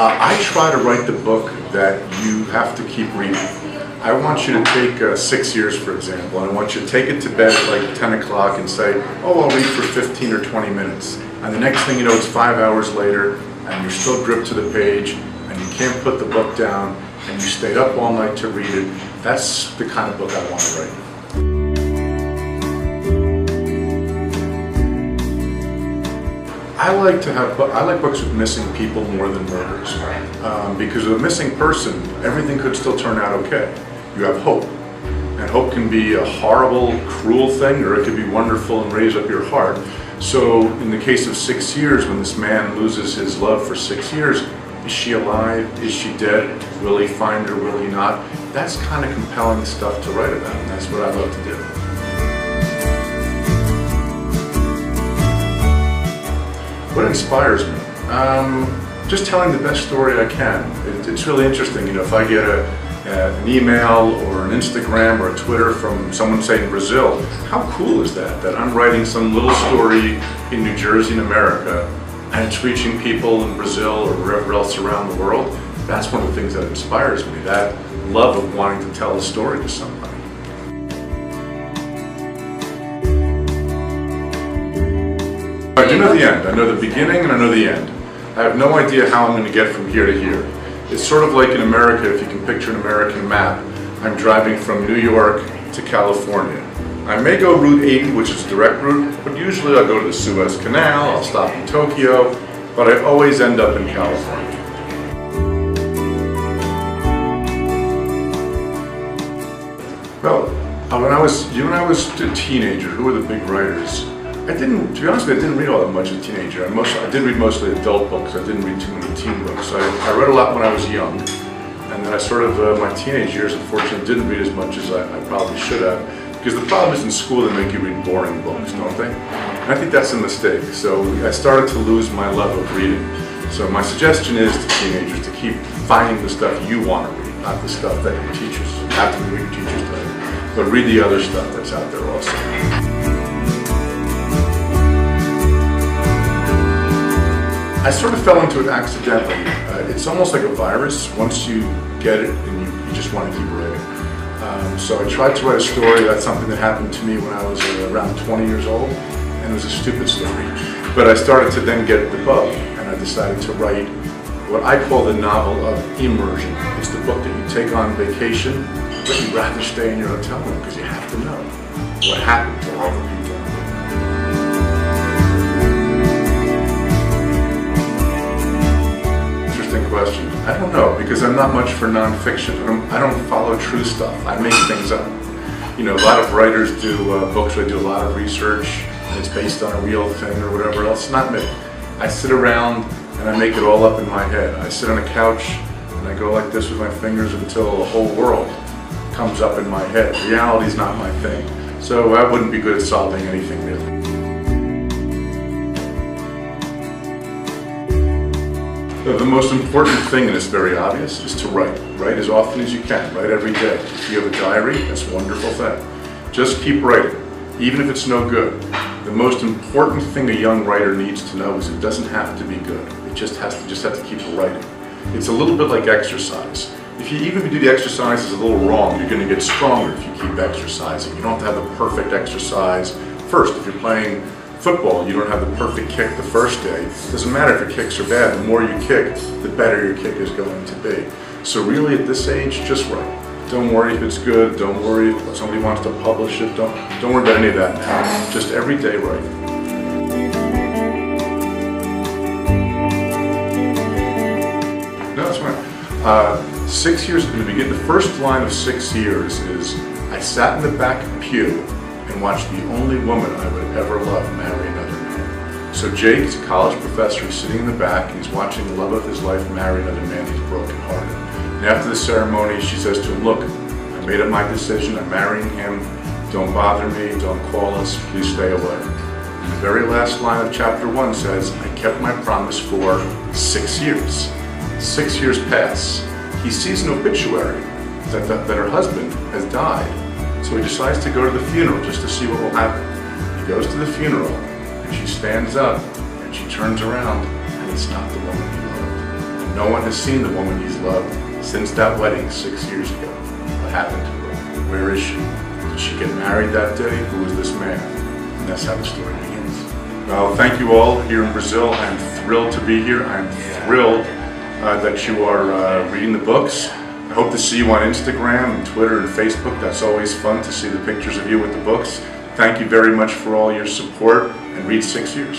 I try to write the book that you have to keep reading. I want you to take 6 years, for example, and I want you to take it to bed at like 10 o'clock and say, oh, I'll read for 15 or 20 minutes. And the next thing you know, it's 5 hours later, and you're still gripped to the page, and you can't put the book down, and you stayed up all night to read it. That's the kind of book I want to write. I like books with missing people more than murders, because with a missing person, everything could still turn out okay. You have hope, and hope can be a horrible, cruel thing, or it could be wonderful and raise up your heart. So in the case of 6 years, when this man loses his love for 6 years, is she alive? Is she dead? Will he find her? Will he not? That's kind of compelling stuff to write about, and that's what I love to do. What inspires me? Just telling the best story I can. It's really interesting, you know, if I get an email or an Instagram or a Twitter from someone, say, in Brazil, how cool is that? That I'm writing some little story in New Jersey in America, and it's reaching people in Brazil or wherever else around the world. That's one of the things that inspires me, that love of wanting to tell a story to somebody. I do know the end. I know the beginning and I know the end. I have no idea how I'm going to get from here to here. It's sort of like in America, if you can picture an American map. I'm driving from New York to California. I may go Route 80, which is a direct route, but usually I'll go to the Suez Canal, I'll stop in Tokyo, but I always end up in California. Well, when I was a teenager, who were the big writers? To be honest with you, I didn't read all that much as a teenager. I did read mostly adult books. I didn't read too many teen books. I read a lot when I was young, and then I sort of, my teenage years, unfortunately, didn't read as much as I probably should have. Because the problem is in school they make you read boring books, don't they? And I think that's a mistake. So I started to lose my love of reading. So my suggestion is to teenagers to keep finding the stuff you want to read, not the stuff that your teachers have to read, your teachers tell you, but read the other stuff that's out there also. I sort of fell into it accidentally. It's almost like a virus. Once you get it, and you just want to keep writing. So I tried to write a story. That's something that happened to me when I was around 20 years old, and it was a stupid story. But I started to then get the bug, and I decided to write what I call the novel of immersion. It's the book that you take on vacation, but you'd rather stay in your hotel room because you have to know what happened to all the people. Question. I don't know, because I'm not much for nonfiction. I don't follow true stuff. I make things up. You know, a lot of writers do books where they do a lot of research and it's based on a real thing or whatever else. Not me. I sit around and I make it all up in my head. I sit on a couch and I go like this with my fingers until the whole world comes up in my head. Reality's not my thing. So I wouldn't be good at solving anything really. The most important thing, and it's very obvious, is to write. Write as often as you can. Write every day. If you have a diary, that's a wonderful thing. Just keep writing, even if it's no good. The most important thing a young writer needs to know is it doesn't have to be good. It just have to keep writing. It's a little bit like exercise. Even if you do the exercises a little wrong, you're going to get stronger if you keep exercising. You don't have to have the perfect exercise first. If you're playing football, you don't have the perfect kick the first day. It doesn't matter if your kicks are bad. The more you kick, the better your kick is going to be. So really at this age, just write. Don't worry if it's good. Don't worry if somebody wants to publish it. Don't worry about any of that now. Just every day write. No, that's fine. 6 years in the beginning, the first line of 6 years is, I sat in the back pew and watched the only woman I would ever love marry another man. So Jake is a college professor, he's sitting in the back and he's watching the love of his life marry another man. He's brokenhearted. And after the ceremony, she says to him, look, I made up my decision, I'm marrying him, don't bother me, don't call us, please stay away. And the very last line of chapter 1 says, I kept my promise for 6 years. 6 years pass. He sees an obituary that her husband has died. So he decides to go to the funeral just to see what will happen. He goes to the funeral, and she stands up, and she turns around, and it's not the woman he loved. And No one has seen the woman he's loved since that wedding 6 years ago. What happened to her? Where is she? Did she get married that day? Who was this man? And that's how the story begins. Well, thank you all here in Brazil. I'm thrilled to be here. I'm thrilled that you are reading the books. I hope to see you on Instagram and Twitter and Facebook. That's always fun to see the pictures of you with the books. Thank you very much for all your support, and read 6 years.